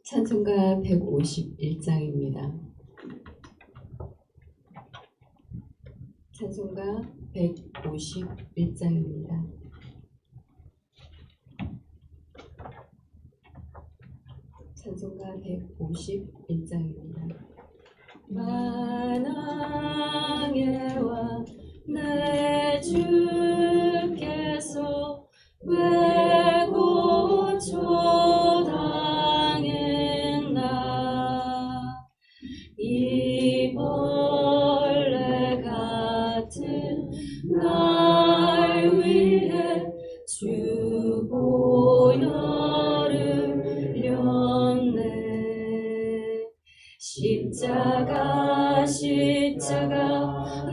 찬송가 151장입니다. 찬송가 151장입니다. 찬송가 151장입니다. 만왕의 왕 내 주께서 왜고초 당했나 이 벌레 같은 날 위해 주 보혈을 흘렸네. 십자가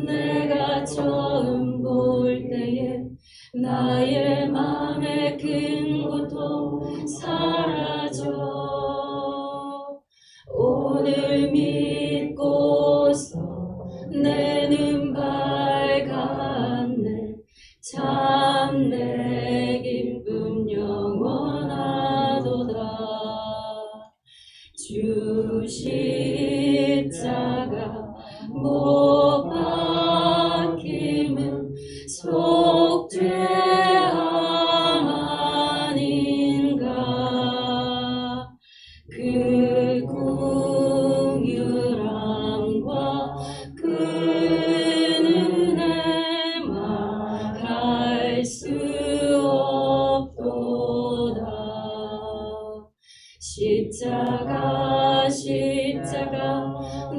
내가 처음 볼 때에 나의 맘에 큰 고통 사라져. 오늘 믿고서 내 눈 밝았네. 참 내 기쁨 영원하도다. 주 십자가 못 박힘은 속죄함 아닌가. 그 긍휼함과 그 은혜 말할 수 없도다. 십자가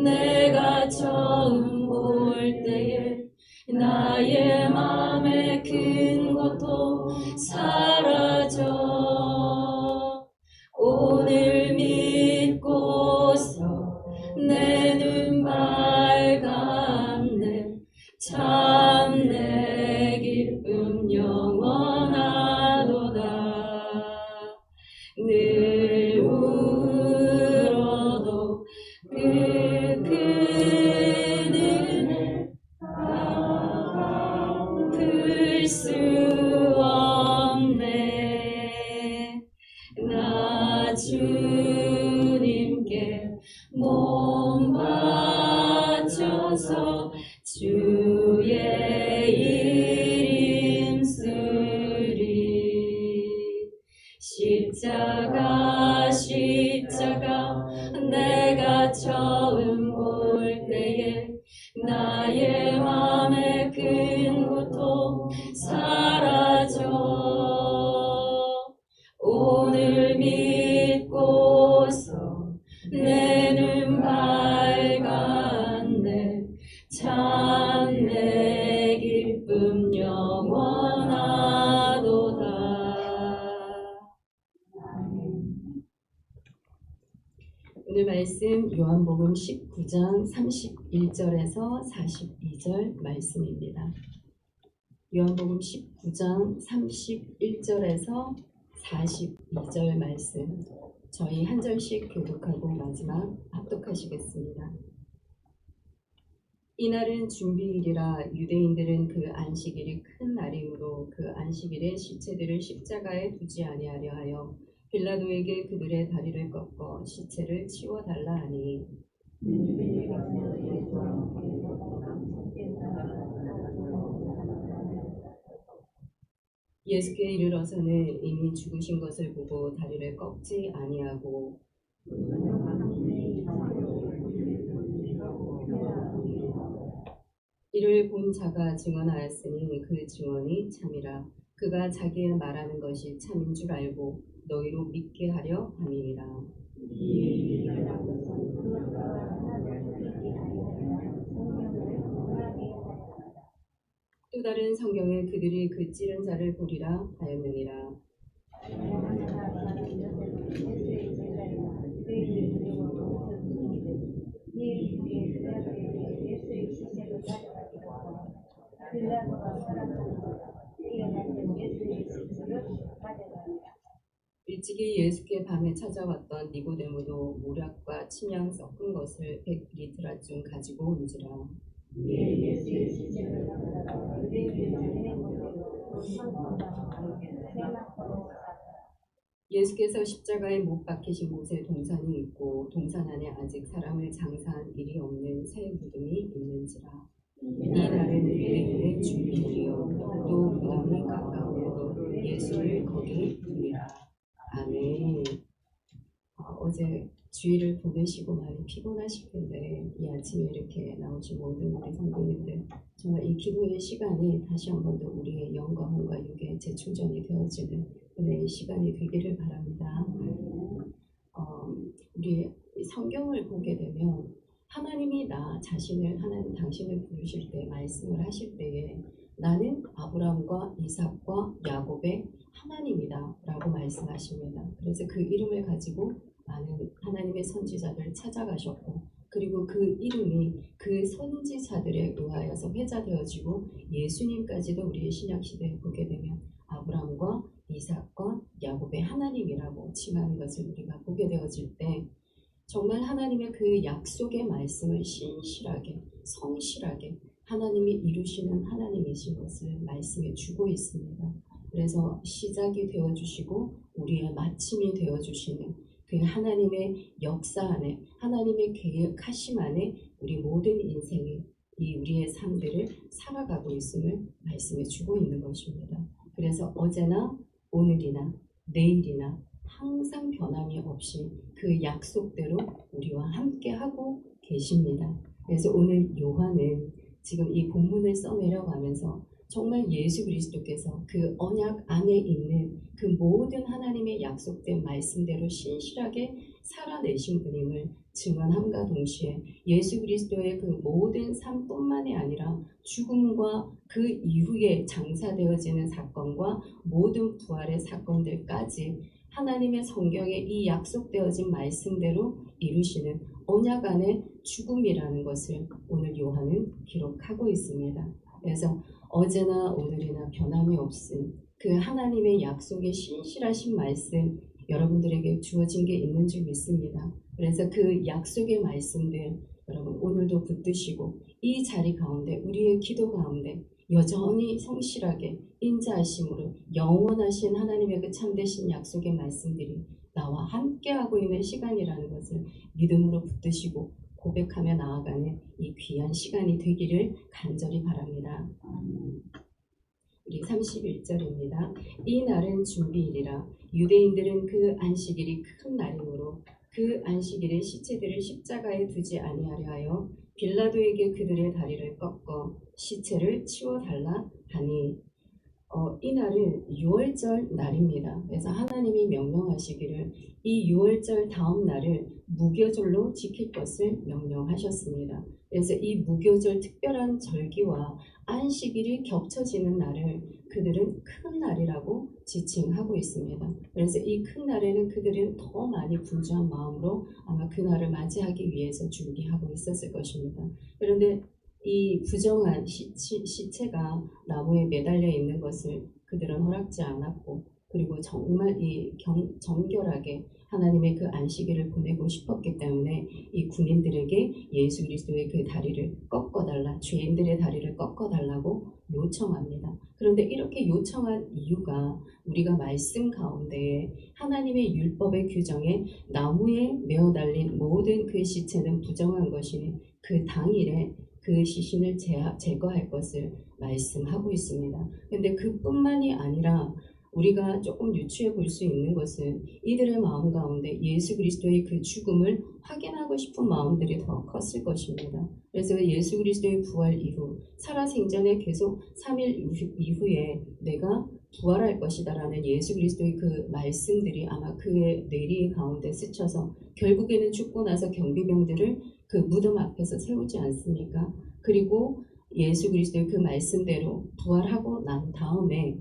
내가 처음 볼 때에 나의 맘에 큰 고통 사라져. 오늘 믿고서 내 눈 밝았네. 참 내 기쁨 영원하도다. 늘 울어도 그 은혜 갚을 수 없네. 나 주님께 몸 바쳐서 주의 이름 쓰리. 십자가 내가 처음 볼 때에 나의 맘에 큰 고통 사라져. 오늘 믿고서 내 눈 밝았네. 참 내 기쁨 영원하도다. 오늘 말씀 요한복음 19장 31절에서 42절 말씀입니다. 요한복음 19장 31절에서 42절 말씀, 저희 한 절씩 교독하고 마지막 합독하시겠습니다. 이날은 준비일이라 유대인들은 그 안식일이 큰 날이므로 그 안식일에 시체들을 십자가에 두지 아니하려 하여 빌라도에게 그들의 다리를 꺾어 시체를 치워달라 하니, 예수께 이르러서는 이미 죽으신 것을 보고 다리를 꺾지 아니하고 이를 본 자가 증언하였으니 그 증언이 참이라. 그가 자기의 말하는 것이 참인 줄 알고 너희로 믿게 하려 함이니라. 또 다른 성경에 그들이 그 찌른 자를 보리라 하였느니라. 일찍이 예수께 밤에 찾아왔던 니고데모도 모략과 침향 섞은 것을 100리트라쯤 가지고 온지라. 예수께서 십자가에 못 박히신 곳에 동산이 있고 동산 안에 아직 사람을 장사한 일이 없는 새 무덤이 있는지라. 이 날은 유대인의 주일이요 또 무덤이 가까우므로 예수를 거기 두니라. 아멘. 어제 주일을 보내시고 많이 피곤하실 텐데 이 아침에 이렇게 나오신 모든 우리 성도님들 정말 이 기도의 시간이 다시 한 번 더 우리의 영과 혼과 육의 재충전이 되어지는 은혜의 시간이 되기를 바랍니다. 우리 성경을 보게 되면 하나님이 나 자신을 하나님 당신을 부르실 때 말씀을 하실 때에 나는 아브라함과 이삭과 야곱의 하나님이다 라고 말씀하십니다. 그래서 그 이름을 가지고 많은 하나님의 선지자들을 찾아가셨고 그리고 그 이름이 그 선지자들에 의하여서 회자되어지고 예수님까지도 우리의 신약시대에 보게 되면 아브라함과 이삭과 야곱의 하나님이라고 칭하는 것을 우리가 보게 되어질 때 정말 하나님의 그 약속의 말씀을 신실하게 성실하게 하나님이 이루시는 하나님이신 것을 말씀해 주고 있습니다. 그래서 시작이 되어주시고 우리의 마침이 되어주시는 그 하나님의 역사 안에 하나님의 계획하심 안에 우리 모든 인생이 이 우리의 삶들을 살아가고 있음을 말씀해 주고 있는 것입니다. 그래서 어제나 오늘이나 내일이나 항상 변함이 없이 그 약속대로 우리와 함께 하고 계십니다. 그래서 오늘 요한은 지금 이 본문을 써내려가면서 정말 예수 그리스도께서 그 언약 안에 있는 그 모든 하나님의 약속된 말씀대로 신실하게 살아내신 분임을 증언함과 동시에 예수 그리스도의 그 모든 삶뿐만이 아니라 죽음과 그 이후에 장사되어지는 사건과 모든 부활의 사건들까지 하나님의 성경에 이 약속되어진 말씀대로 이루시는 언약 안의 죽음이라는 것을 오늘 요한은 기록하고 있습니다. 그래서 어제나 오늘이나 변함이 없은 그 하나님의 약속의 신실하신 말씀 여러분들에게 주어진 게 있는 줄 믿습니다. 그래서 그 약속의 말씀들 여러분 오늘도 붙드시고 이 자리 가운데 우리의 기도 가운데 여전히 성실하게 인자하심으로 영원하신 하나님의 그 참되신 약속의 말씀들이 나와 함께하고 있는 시간이라는 것을 믿음으로 붙드시고 고백하며 나아가는 이 귀한 시간이 되기를 간절히 바랍니다. 우리 31절입니다. 이 날은 준비일이라 유대인들은 그 안식일이 큰 날이므로 그 안식일에 시체들을 십자가에 두지 아니하려 하여 빌라도에게 그들의 다리를 꺾어 시체를 치워달라 하니 이 날은 유월절 날입니다. 그래서 하나님이 명령하시기를 이 유월절 다음 날을 무교절로 지킬 것을 명령하셨습니다. 그래서 이 무교절 특별한 절기와 안식일이 겹쳐지는 날을 그들은 큰 날이라고 지칭하고 있습니다. 그래서 이 큰 날에는 그들은 더 많이 분주한 마음으로 아마 그 날을 맞이하기 위해서 준비하고 있었을 것입니다. 그런데 이 부정한 시체가 나무에 매달려 있는 것을 그들은 허락지 않았고 그리고 정말 정결하게 하나님의 그 안식일을 보내고 싶었기 때문에 이 군인들에게 예수 그리스도의 그 다리를 꺾어달라 죄인들의 다리를 꺾어달라고 요청합니다. 그런데 이렇게 요청한 이유가 우리가 말씀 가운데 하나님의 율법의 규정에 나무에 매어 달린 모든 그 시체는 부정한 것이니 그 당일에 그 시신을 제거할 것을 말씀하고 있습니다. 그런데 그뿐만이 아니라 우리가 조금 유추해 볼 수 있는 것은 이들의 마음 가운데 예수 그리스도의 그 죽음을 확인하고 싶은 마음들이 더 컸을 것입니다. 그래서 예수 그리스도의 부활 이후 살아생전에 계속 3일 이후에 내가 부활할 것이다 라는 예수 그리스도의 그 말씀들이 아마 그의 뇌리 가운데 스쳐서 결국에는 죽고 나서 경비병들을 그 무덤 앞에서 세우지 않습니까? 그리고 예수 그리스도의 그 말씀대로 부활하고 난 다음에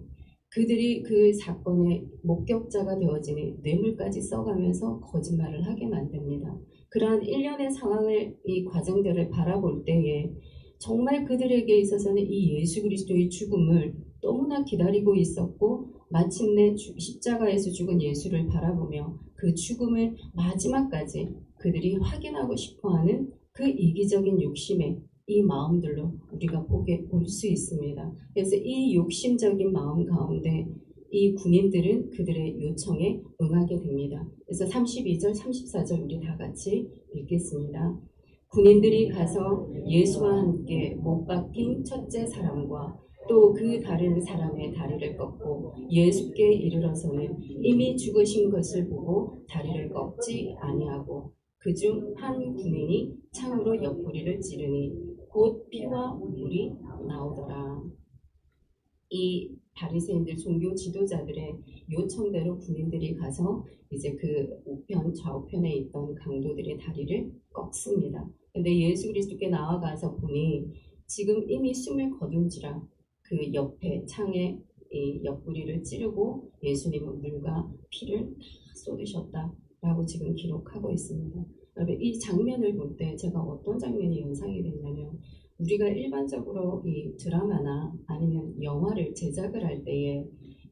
그들이 그 사건의 목격자가 되어지니 뇌물까지 써가면서 거짓말을 하게 만듭니다. 그러한 일련의 상황을 이 과정들을 바라볼 때에 정말 그들에게 있어서는 이 예수 그리스도의 죽음을 너무나 기다리고 있었고 마침내 십자가에서 죽은 예수를 바라보며 그 죽음을 마지막까지 그들이 확인하고 싶어하는 그 이기적인 욕심에 이 마음들로 우리가 볼 수 있습니다. 그래서 이 욕심적인 마음 가운데 이 군인들은 그들의 요청에 응하게 됩니다. 그래서 32절, 34절 우리 다 같이 읽겠습니다. 군인들이 가서 예수와 함께 못 박힌 첫째 사람과 또 그 다른 사람의 다리를 꺾고 예수께 이르러서는 이미 죽으신 것을 보고 다리를 꺾지 아니하고 그중 한 군인이 창으로 옆구리를 찌르니 곧 피와 물이 나오더라. 이 바리새인들 종교 지도자들의 요청대로 군인들이 가서 이제 그 우편 좌우편에 있던 강도들의 다리를 꺾습니다. 근데 예수 그리스도께 나아가서 보니 지금 이미 숨을 거둔지라 그 옆에 창에 이 옆구리를 찌르고 예수님은 물과 피를 다 쏟으셨다라고 지금 기록하고 있습니다. 여러분 이 장면을 볼 때 제가 어떤 장면이 연상이 됐냐면 우리가 일반적으로 이 드라마나 아니면 영화를 제작을 할 때에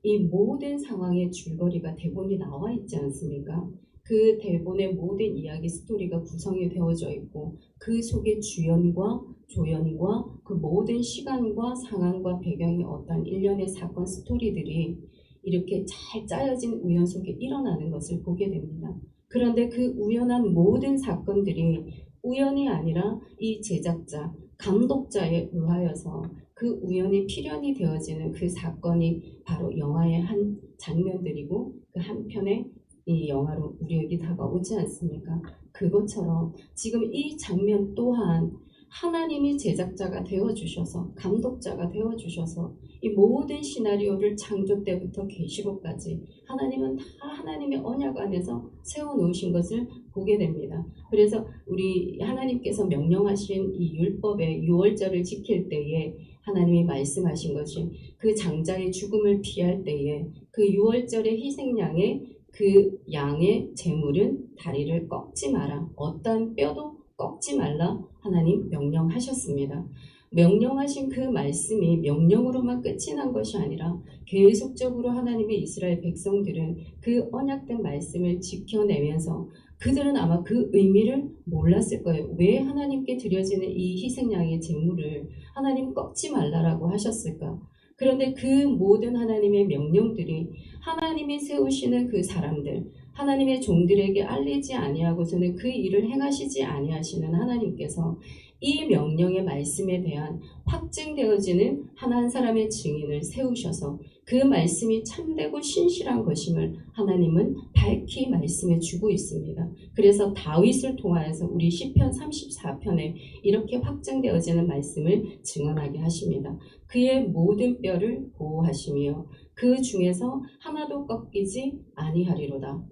이 모든 상황의 줄거리가 대본이 나와 있지 않습니까? 그 대본의 모든 이야기 스토리가 구성이 되어져 있고 그 속에 주연과 조연과 그 모든 시간과 상황과 배경의 어떤 일련의 사건 스토리들이 이렇게 잘 짜여진 우연 속에 일어나는 것을 보게 됩니다. 그런데 그 우연한 모든 사건들이 우연이 아니라 이 제작자, 감독자에 의하여서 그 우연이 필연이 되어지는 그 사건이 바로 영화의 한 장면들이고 그 한편의 이 영화로 우리에게 다가오지 않습니까? 그것처럼 지금 이 장면 또한 하나님이 제작자가 되어주셔서 감독자가 되어주셔서 이 모든 시나리오를 창조 때부터 계시록까지 하나님은 다 하나님의 언약 안에서 세워놓으신 것을 보게 됩니다. 그래서 우리 하나님께서 명령하신 이 율법의 유월절을 지킬 때에 하나님이 말씀하신 것이 그 장자의 죽음을 피할 때에 그 유월절의 희생양의 그 양의 제물은 다리를 꺾지 마라. 어떠한 뼈도 꺾지 말라 하나님 명령하셨습니다. 명령하신 그 말씀이 명령으로만 끝이 난 것이 아니라 계속적으로 하나님의 이스라엘 백성들은 그 언약된 말씀을 지켜내면서 그들은 아마 그 의미를 몰랐을 거예요. 왜 하나님께 드려지는 이 희생양의 제물을 하나님 꺾지 말라라고 하셨을까? 그런데 그 모든 하나님의 명령들이 하나님이 세우시는 그 사람들, 하나님의 종들에게 알리지 아니하고서는 그 일을 행하시지 아니하시는 하나님께서 이 명령의 말씀에 대한 확증되어지는 한 사람의 증인을 세우셔서 그 말씀이 참되고 신실한 것임을 하나님은 밝히 말씀해 주고 있습니다. 그래서 다윗을 통하여서 우리 시편 34편에 이렇게 확증되어지는 말씀을 증언하게 하십니다. 그의 모든 뼈를 보호하시며 그 중에서 하나도 꺾이지 아니하리로다.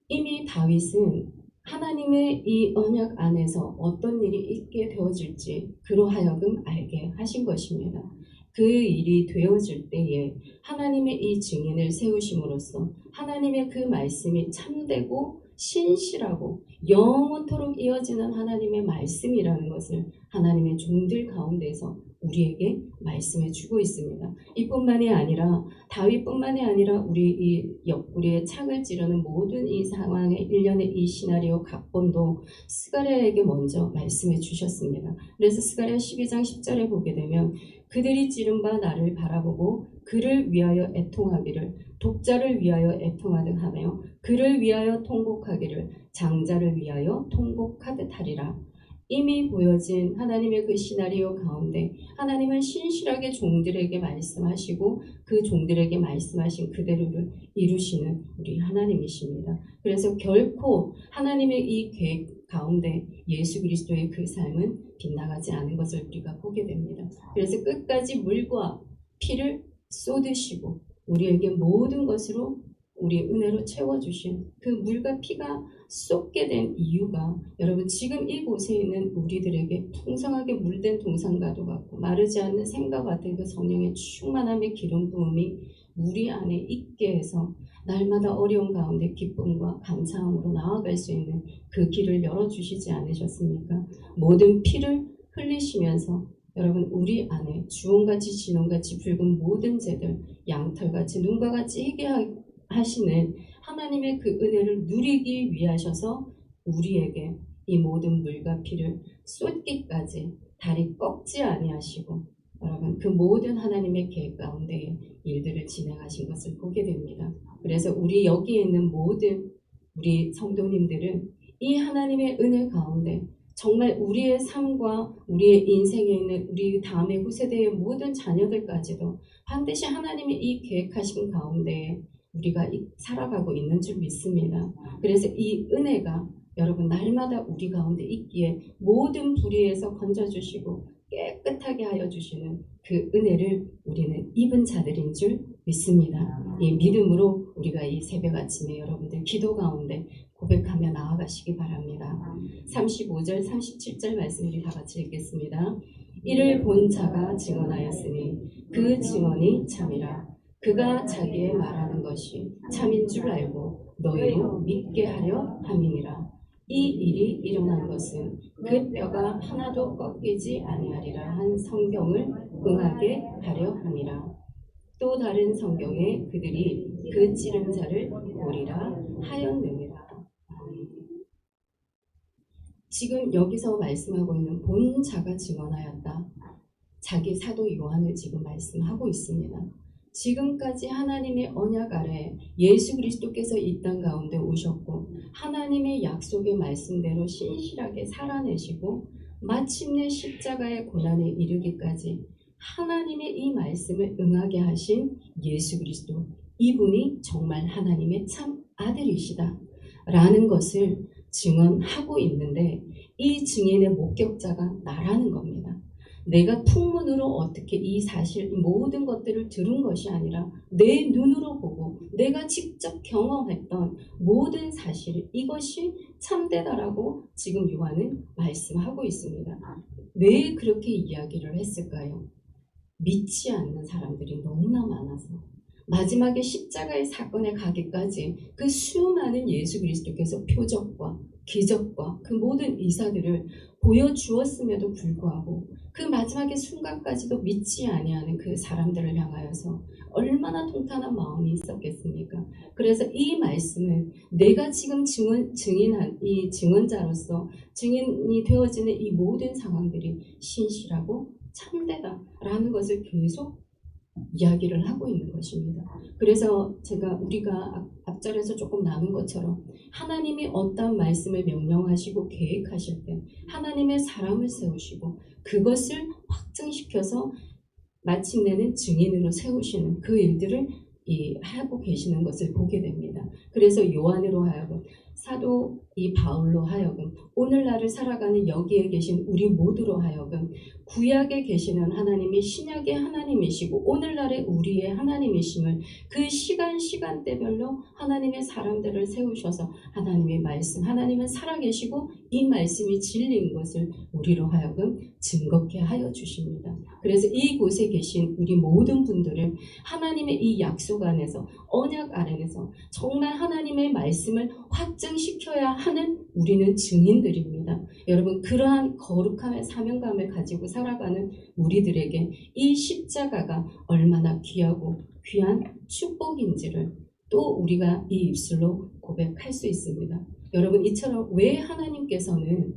이미 다윗은 하나님의 이 언약 안에서 어떤 일이 있게 되어질지 그로하여금 알게 하신 것입니다. 그 일이 되어질 때에 하나님의 이 증인을 세우심으로써 하나님의 그 말씀이 참되고 신실하고 영원토록 이어지는 하나님의 말씀이라는 것을 하나님의 종들 가운데서 우리에게 말씀해 주고 있습니다. 이뿐만이 아니라 다윗뿐만이 아니라 우리 이 옆구리에 창을 찌르는 모든 이 상황의 일련의 이 시나리오 각본도 스가랴에게 먼저 말씀해 주셨습니다. 그래서 스가랴 12장 10절에 보게 되면 그들이 찌른 바 나를 바라보고 그를 위하여 애통하기를 독자를 위하여 애통하듯 하며 그를 위하여 통곡하기를 장자를 위하여 통곡하듯 하리라. 이미 보여진 하나님의 그 시나리오 가운데 하나님은 신실하게 종들에게 말씀하시고 그 종들에게 말씀하신 그대로를 이루시는 우리 하나님이십니다. 그래서 결코 하나님의 이 계획 가운데 예수 그리스도의 그 삶은 빗나가지 않은 것을 우리가 보게 됩니다. 그래서 끝까지 물과 피를 쏟으시고 우리에게 모든 것으로 우리 은혜로 채워주신 그 물과 피가 쏟게 된 이유가 여러분 지금 이곳에 있는 우리들에게 풍성하게 물된 동산과도 같고 마르지 않는 샘과 같은 그 성령의 충만함의 기름 부음이 우리 안에 있게 해서 날마다 어려운 가운데 기쁨과 감사함으로 나아갈 수 있는 그 길을 열어주시지 않으셨습니까? 모든 피를 흘리시면서 여러분 우리 안에 주홍같이 진홍같이 붉은 모든 죄들 양털같이 눈과 같이 희게 하시는 하나님의 그 은혜를 누리기 위하셔서 우리에게 이 모든 물과 피를 쏟기까지 다리 꺾지 아니하시고 여러분 그 모든 하나님의 계획 가운데 일들을 진행하신 것을 보게 됩니다. 그래서 우리 여기에 있는 모든 우리 성도님들은 이 하나님의 은혜 가운데 정말 우리의 삶과 우리의 인생에 있는 우리 다음의 후세대의 모든 자녀들까지도 반드시 하나님의 이 계획하신 가운데 우리가 살아가고 있는 줄 믿습니다. 그래서 이 은혜가 여러분 날마다 우리 가운데 있기에 모든 불의에서 건져주시고 깨끗하게 하여 주시는 그 은혜를 우리는 입은 자들인 줄 믿습니다. 이 믿음으로 우리가 이 새벽 아침에 여러분들 기도 가운데 고백하며 나아가시기 바랍니다. 35절 37절 말씀 우리 다 같이 읽겠습니다. 이를 본 자가 증언하였으니 그 증언이 참이라. 그가 자기의 말하는 것이 참인 줄 알고 너희로 믿게 하려 함이니라. 이 일이 일어난 것은 그 뼈가 하나도 꺾이지 아니하리라 한 성경을 응하게 하려 함이라. 또 다른 성경에 그들이 그 찌른 자를 보리라 하였느니라. 지금 여기서 말씀하고 있는 본 자가 증언하였다. 자기 사도 요한을 지금 말씀하고 있습니다. 지금까지 하나님의 언약 아래 예수 그리스도께서 이 땅 가운데 오셨고 하나님의 약속의 말씀대로 신실하게 살아내시고 마침내 십자가의 고난에 이르기까지 하나님의 이 말씀을 응하게 하신 예수 그리스도, 이분이 정말 하나님의 참 아들이시다 라는 것을 증언하고 있는데 이 증인의 목격자가 나라는 겁니다. 내가 풍문으로 어떻게 이 사실 모든 것들을 들은 것이 아니라 내 눈으로 보고 내가 직접 경험했던 모든 사실, 이것이 참되다라고 지금 요한은 말씀하고 있습니다. 왜 그렇게 이야기를 했을까요? 믿지 않는 사람들이 너무나 많아서 마지막에 십자가의 사건에 가기까지 그 수많은 예수 그리스도께서 표적과 기적과 그 모든 이사들을 보여주었음에도 불구하고 그 마지막의 순간까지도 믿지 아니하는 그 사람들을 향하여서 얼마나 통탄한 마음이 있었겠습니까? 그래서 이 말씀은 내가 지금 증인한 이 증언자로서 증인이 되어지는 이 모든 상황들이 신실하고 참되다라는 것을 계속 이야기를 하고 있는 것입니다. 그래서 우리가 앞절에서 조금 나눈 것처럼 하나님이 어떤 말씀을 명령하시고 계획하실 때 하나님의 사람을 세우시고 그것을 확증시켜서 마침내는 증인으로 세우시는 그 일들을 하고 계시는 것을 보게 됩니다. 그래서 요한으로 하여금 사도 이 바울로 하여금 오늘날을 살아가는 여기에 계신 우리 모두로 하여금 구약에 계시는 하나님이 신약의 하나님이시고 오늘날의 우리의 하나님이심을 그 시간대별로 하나님의 사람들을 세우셔서 하나님의 말씀, 하나님은 살아계시고 이 말씀이 진리인 것을 우리로 하여금 증거케 하여 주십니다. 그래서 이곳에 계신 우리 모든 분들은 하나님의 이 약속 안에서 언약 아래에서 정말 하나님의 말씀을 확증시켜야 하는 우리는 증인들입니다. 여러분 그러한 거룩함의 사명감을 가지고 살아가는 우리들에게 이 십자가가 얼마나 귀하고 귀한 축복인지를 또 우리가 이 입술로 고백할 수 있습니다. 여러분 이처럼 왜 하나님께서는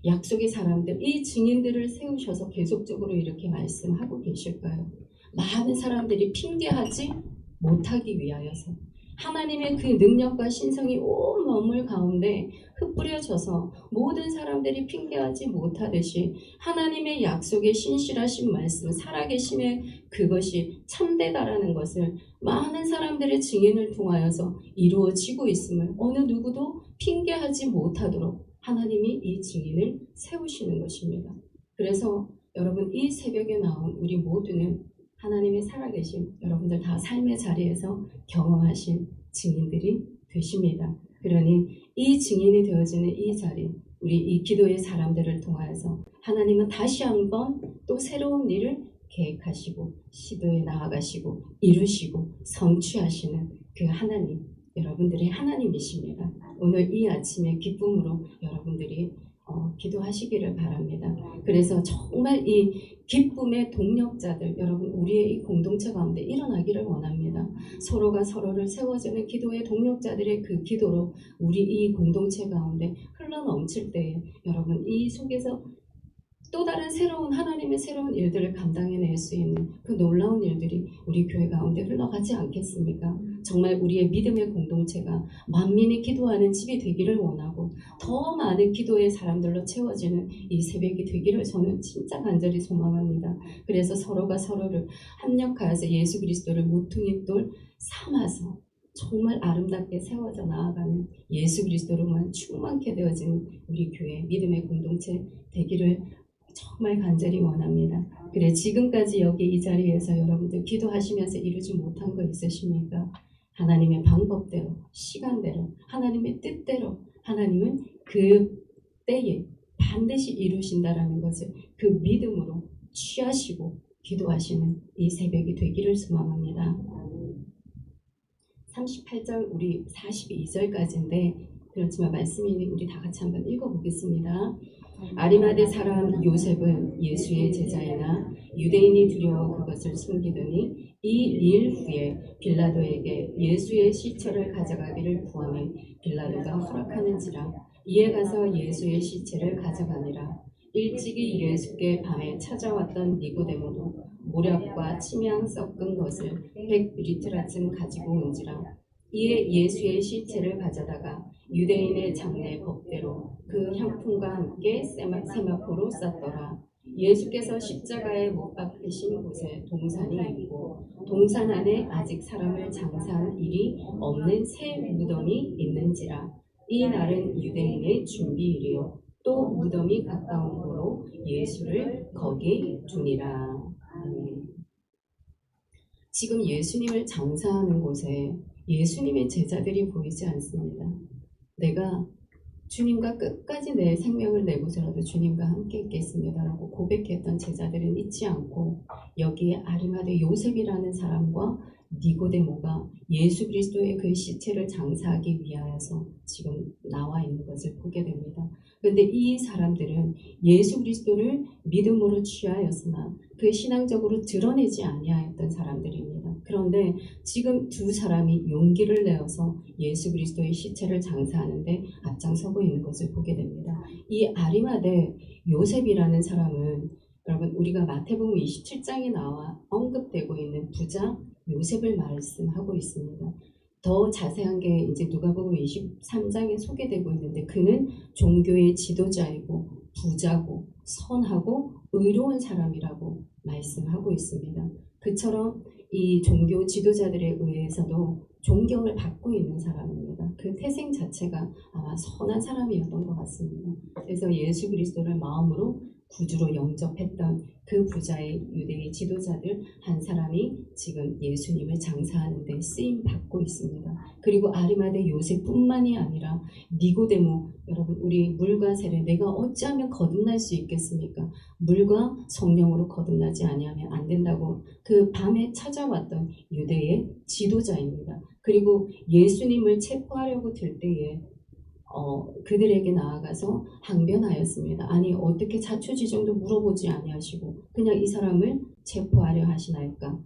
약속의 사람들, 이 증인들을 세우셔서 계속적으로 이렇게 말씀하고 계실까요? 많은 사람들이 핑계하지 못하기 위하여서 하나님의 그 능력과 신성이 온 만물 가운데 흩뿌려져서 모든 사람들이 핑계하지 못하듯이 하나님의 약속의 신실하신 말씀, 살아계심의 그것이 참되다라는 것을 많은 사람들의 증인을 통하여서 이루어지고 있음을 어느 누구도 핑계하지 못하도록 하나님이 이 증인을 세우시는 것입니다. 그래서 여러분 이 새벽에 나온 우리 모두는 하나님의 살아계신 여러분들 다 삶의 자리에서 경험하신 증인들이 되십니다. 그러니 이 증인이 되어지는 이 자리, 우리 이 기도의 사람들을 통하여서 하나님은 다시 한번 또 새로운 일을 계획하시고 시도에 나아가시고 이루시고 성취하시는 그 하나님, 여러분들의 하나님이십니다. 오늘 이 아침에 기쁨으로 여러분들이 기도하시기를 바랍니다. 그래서 정말 이 기쁨의 동력자들 여러분 우리의 이 공동체 가운데 일어나기를 원합니다. 서로가 서로를 세워주는 기도의 동력자들의 그 기도로 우리 이 공동체 가운데 흘러넘칠 때에 여러분 이 속에서 또 다른 새로운 하나님의 새로운 일들을 감당해낼 수 있는 그 놀라운 일들이 우리 교회 가운데 흘러가지 않겠습니까? 정말 우리의 믿음의 공동체가 만민이 기도하는 집이 되기를 원하고 더 많은 기도의 사람들로 채워지는 이 새벽이 되기를 저는 진짜 간절히 소망합니다. 그래서 서로가 서로를 합력하여서 예수 그리스도를 모퉁이 돌 삼아서 정말 아름답게 세워져 나아가는 예수 그리스도로만 충만케 되어지는 우리 교회 믿음의 공동체 되기를 정말 간절히 원합니다. 그래 지금까지 여기 이 자리에서 여러분들 기도하시면서 이루지 못한 거 있으십니까? 하나님의 방법대로 시간대로 하나님의 뜻대로 하나님은 그 때에 반드시 이루신다라는 것을 그 믿음으로 취하시고 기도하시는 이 새벽이 되기를 소망합니다. 38절 우리 42절까지인데 그렇지만 말씀이 우리 다 같이 한번 읽어보겠습니다. 아리마대 사람 요셉은 예수의 제자이나 유대인이 두려워 그것을 숨기더니 이 일 후에 빌라도에게 예수의 시체를 가져가기를 구하매 빌라도가 허락하는지라 이에 가서 예수의 시체를 가져가니라. 일찍이 예수께 밤에 찾아왔던 니고데모도 모략과 침향 섞은 것을 100리트라쯤 가지고 온지라. 이에 예수의 시체를 가져다가 유대인의 장례 법대로 그 향품과 함께 세마포로 쌌더라. 예수께서 십자가에 못 박히신 곳에 동산이 있고 동산 안에 아직 사람을 장사한 일이 없는 새 무덤이 있는지라. 이 날은 유대인의 준비일이요 또 무덤이 가까운 고로 예수를 거기 두니라. 지금 예수님을 장사하는 곳에 예수님의 제자들이 보이지 않습니다. 내가 주님과 끝까지 내 생명을 내고서라도 주님과 함께 있겠습니다라고 고백했던 제자들은 잊지 않고 여기에 아리마대 요셉이라는 사람과 니고데모가 예수 그리스도의 그 시체를 장사하기 위하여서 지금 나와 있는 것을 보게 됩니다. 그런데 이 사람들은 예수 그리스도를 믿음으로 취하였으나 그 신앙적으로 드러내지 아니하였던 사람들입니다. 그런데 지금 두 사람이 용기를 내어서 예수 그리스도의 시체를 장사하는데 앞장서고 있는 것을 보게 됩니다. 이 아리마대 요셉이라는 사람은 여러분 우리가 마태복음 27장에 나와 언급되고 있는 부자 요셉을 말씀하고 있습니다. 더 자세한 게 이제 누가복음 23장에 소개되고 있는데 그는 종교의 지도자이고 부자고 선하고 의로운 사람이라고 말씀하고 있습니다. 그처럼 이 종교 지도자들에 의해서도 존경을 받고 있는 사람입니다. 그 태생 자체가 아마 선한 사람이었던 것 같습니다. 그래서 예수 그리스도를 마음으로 구주로 영접했던 그 부자의 유대의 지도자들 한 사람이 지금 예수님을 장사하는 데 쓰임 받고 있습니다. 그리고 아리마대 요셉뿐만이 아니라 니고데모, 여러분 우리 물과 세례 내가 어찌하면 거듭날 수 있겠습니까? 물과 성령으로 거듭나지 아니하면 안 된다고 그 밤에 찾아왔던 유대의 지도자입니다. 그리고 예수님을 체포하려고 들 때에 그들에게 나아가서 항변하였습니다. 아니 어떻게 자초지종도 물어보지 아니하시고 그냥 이 사람을 체포하려 하시나이까?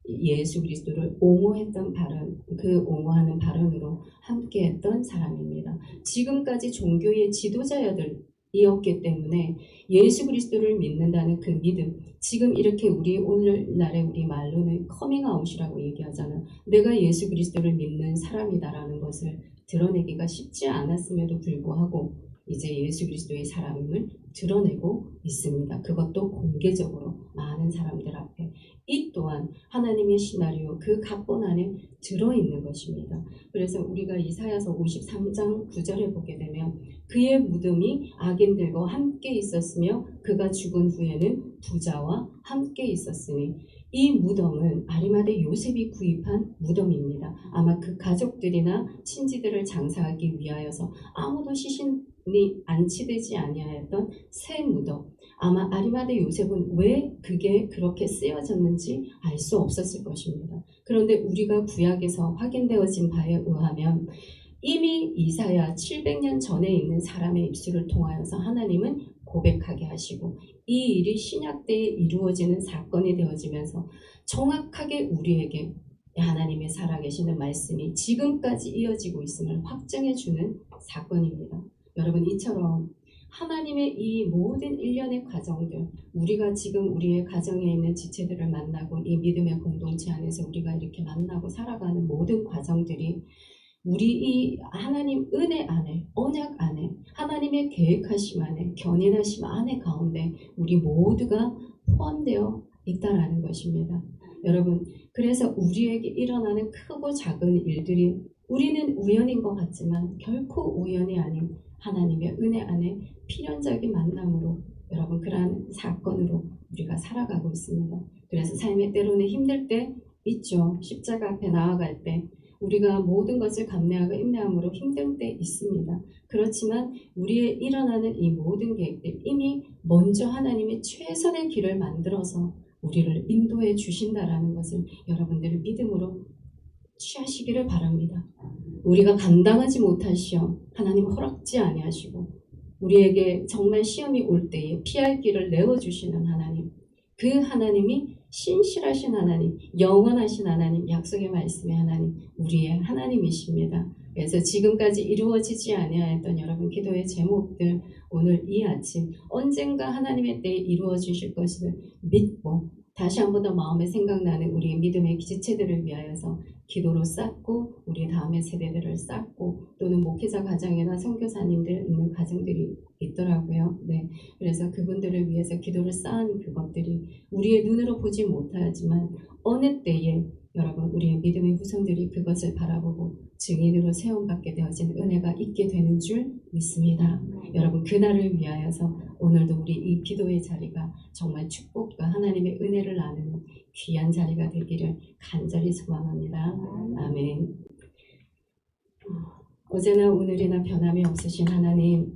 예수 그리스도를 옹호했던 발언, 그 옹호하는 발언으로 함께했던 사람입니다. 지금까지 종교의 지도자들이었기 때문에 예수 그리스도를 믿는다는 그 믿음, 지금 이렇게 우리 오늘날의 우리 말로는 커밍아웃이라고 얘기하잖아요. 내가 예수 그리스도를 믿는 사람이다라는 것을 드러내기가 쉽지 않았음에도 불구하고 이제 예수 그리스도의 사람임을 드러내고 있습니다. 그것도 공개적으로 많은 사람들 앞에. 이 또한 하나님의 시나리오 그 각본 안에 들어있는 것입니다. 그래서 우리가 이사야서 53장 9절에 보게 되면 그의 무덤이 악인들과 함께 있었으며 그가 죽은 후에는 부자와 함께 있었으니 이 무덤은 아리마대 요셉이 구입한 무덤입니다. 아마 그 가족들이나 친지들을 장사하기 위하여서 아무도 시신이 안치되지 아니하였던 새 무덤. 아마 아리마대 요셉은 왜 그게 그렇게 쓰여졌는지 알 수 없었을 것입니다. 그런데 우리가 구약에서 확인되어진 바에 의하면 이미 이사야 700년 전에 있는 사람의 입술을 통하여서 하나님은 고백하게 하시고 이 일이 신약 때에 이루어지는 사건이 되어지면서 정확하게 우리에게 하나님의 살아계시는 말씀이 지금까지 이어지고 있음을 확증해 주는 사건입니다. 여러분 이처럼 하나님의 이 모든 일련의 과정들, 우리가 지금 우리의 가정에 있는 지체들을 만나고 이 믿음의 공동체 안에서 우리가 이렇게 만나고 살아가는 모든 과정들이 우리 이 하나님 은혜 안에, 언약 안에, 하나님의 계획하심 안에, 견인하심 안에 가운데 우리 모두가 포함되어 있다라는 것입니다. 여러분, 그래서 우리에게 일어나는 크고 작은 일들이 우리는 우연인 것 같지만 결코 우연이 아닌 하나님의 은혜 안에 필연적인 만남으로 여러분 그러한 사건으로 우리가 살아가고 있습니다. 그래서 삶의 때로는 힘들 때 있죠. 십자가 앞에 나아갈 때 우리가 모든 것을 감내하고 인내함으로 힘든 때 있습니다. 그렇지만 우리의 일어나는 이 모든 계획들 이미 먼저 하나님이 최선의 길을 만들어서 우리를 인도해 주신다라는 것을 여러분들 믿음으로 취하시기를 바랍니다. 우리가 감당하지 못할 시험 하나님 허락지 아니하시고 우리에게 정말 시험이 올 때에 피할 길을 내어주시는 하나님, 그 하나님이 신실하신 하나님, 영원하신 하나님, 약속의 말씀의 하나님, 우리의 하나님이십니다. 그래서 지금까지 이루어지지 아니하였던 여러분 기도의 제목들 오늘 이 아침 언젠가 하나님의 때에 이루어 주실 것을 믿고 다시 한 번 더 마음에 생각나는 우리의 믿음의 지체들을 위하여서 기도로 쌓고 우리 다음의 세대들을 쌓고 또는 목회자 가정이나 선교사님들 있는 가정들이 있더라고요. 네, 그래서 그분들을 위해서 기도를 쌓은 그것들이 우리의 눈으로 보지 못하지만 어느 때에 여러분 우리의 믿음의 후손들이 그것을 바라보고 증인으로 세움받게 되어진 은혜가 있게 되는 줄 믿습니다. 여러분 그날을 위하여서 오늘도 우리 이 기도의 자리가 정말 축복과 하나님의 은혜를 나누는 귀한 자리가 되기를 간절히 소망합니다. 아멘. 어제나 오늘이나 변함이 없으신 하나님,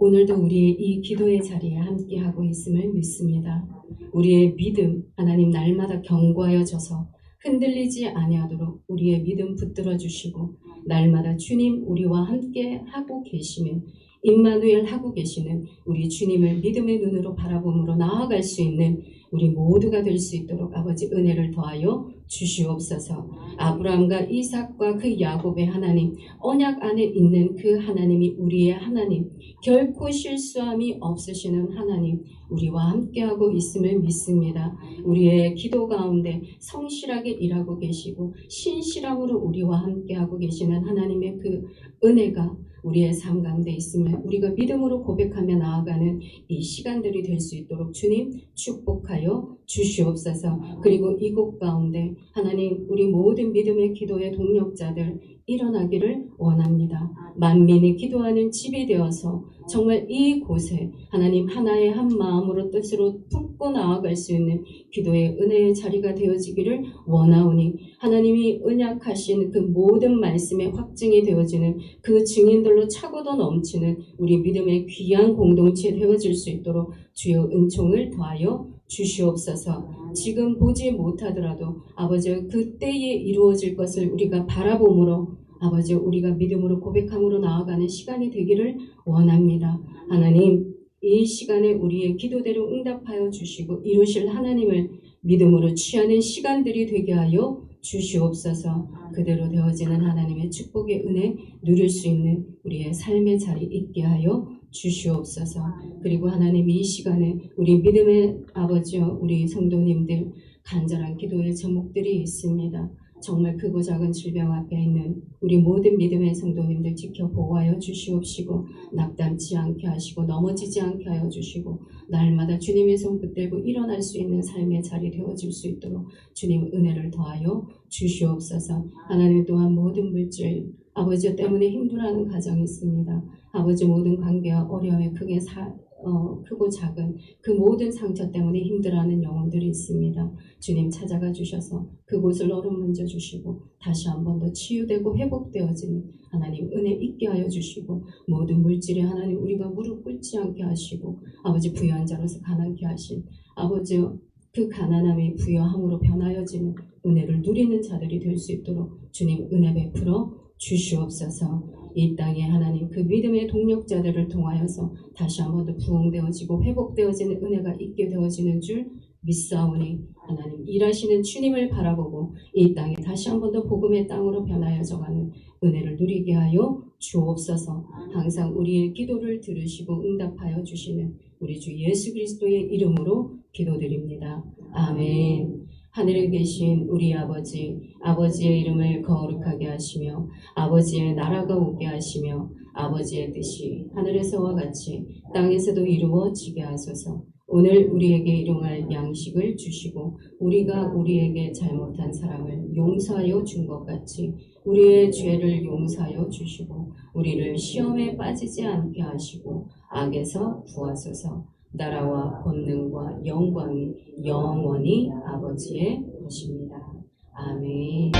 오늘도 우리의 이 기도의 자리에 함께하고 있음을 믿습니다. 우리의 믿음 하나님 날마다 견고하여져서 흔들리지 아니하도록 우리의 믿음 붙들어 주시고 날마다 주님 우리와 함께 하고 계시는 임마누엘 하고 계시는 우리 주님을 믿음의 눈으로 바라봄으로 나아갈 수 있는 우리 모두가 될 수 있도록 아버지 은혜를 더하여 주시옵소서. 아브라함과 이삭과 그 야곱의 하나님, 언약 안에 있는 그 하나님이 우리의 하나님, 결코 실수함이 없으시는 하나님, 우리와 함께하고 있음을 믿습니다. 우리의 기도 가운데 성실하게 일하고 계시고 신실함으로 우리와 함께하고 계시는 하나님의 그 은혜가 우리의 삶 가운데 있음을 우리가 믿음으로 고백하며 나아가는 이 시간들이 될 수 있도록 주님 축복하여 주시옵소서. 그리고 이곳 가운데 하나님 우리 모든 믿음의 기도의 동력자들 일어나기를 원합니다. 만민이 기도하는 집이 되어서 정말 이곳에 하나님 하나의 한 마음으로 뜻으로 품고 나아갈 수 있는 기도의 은혜의 자리가 되어지기를 원하오니 하나님이 언약하신 그 모든 말씀의 확증이 되어지는 그 증인들로 차고도 넘치는 우리 믿음의 귀한 공동체 되어질 수 있도록 주여 은총을 더하여 주시옵소서. 지금 보지 못하더라도 아버지 그때에 이루어질 것을 우리가 바라봄으로 아버지 우리가 믿음으로 고백함으로 나아가는 시간이 되기를 원합니다. 하나님 이 시간에 우리의 기도대로 응답하여 주시고 이루실 하나님을 믿음으로 취하는 시간들이 되게 하여 주시옵소서. 그대로 되어지는 하나님의 축복의 은혜 누릴 수 있는 우리의 삶의 자리 있게 하여 주시옵소서. 그리고 하나님 이 시간에 우리 믿음의 아버지와 우리 성도님들 간절한 기도의 제목들이 있습니다. 정말 크고 작은 질병 앞에 있는 우리 모든 믿음의 성도님들 지켜 보호하여 주시옵시고 낙담치 않게 하시고 넘어지지 않게 하여 주시고 날마다 주님의 손 붙들고 일어날 수 있는 삶의 자리 되어질 수 있도록 주님 은혜를 더하여 주시옵소서. 하나님 또한 모든 물질 아버지 때문에 힘들어하는 가정이 있습니다. 아버지 모든 관계와 어려움에 크고 작은 그 모든 상처 때문에 힘들어하는 영혼들이 있습니다. 주님 찾아가 주셔서 그곳을 어루만져 주시고 다시 한 번 더 치유되고 회복되어지는 하나님 은혜 있게 하여 주시고 모든 물질에 하나님 우리가 무릎 꿇지 않게 하시고 아버지 부유한 자로서 가난케 하신 아버지 그 가난함이 부유함으로 변하여지는 은혜를 누리는 자들이 될 수 있도록 주님 은혜 베풀어 주시옵소서. 이 땅에 하나님 그 믿음의 동력자들을 통하여서 다시 한 번 더 부흥되어지고 회복되어지는 은혜가 있게 되어지는 줄 믿사오니 하나님 일하시는 주님을 바라보고 이 땅에 다시 한 번 더 복음의 땅으로 변하여져가는 은혜를 누리게 하여 주옵소서. 항상 우리의 기도를 들으시고 응답하여 주시는 우리 주 예수 그리스도의 이름으로 기도드립니다. 아멘. 하늘에 계신 우리 아버지, 아버지의 이름을 거룩하게 하시며 아버지의 나라가 오게 하시며 아버지의 뜻이 하늘에서와 같이 땅에서도 이루어지게 하소서. 오늘 우리에게 일용할 양식을 주시고 우리가 우리에게 잘못한 사람을 용서하여 준 것 같이 우리의 죄를 용서하여 주시고 우리를 시험에 빠지지 않게 하시고 악에서 구하소서. 나라와 권능과 영광이 영원히 아버지의 것입니다. 아멘.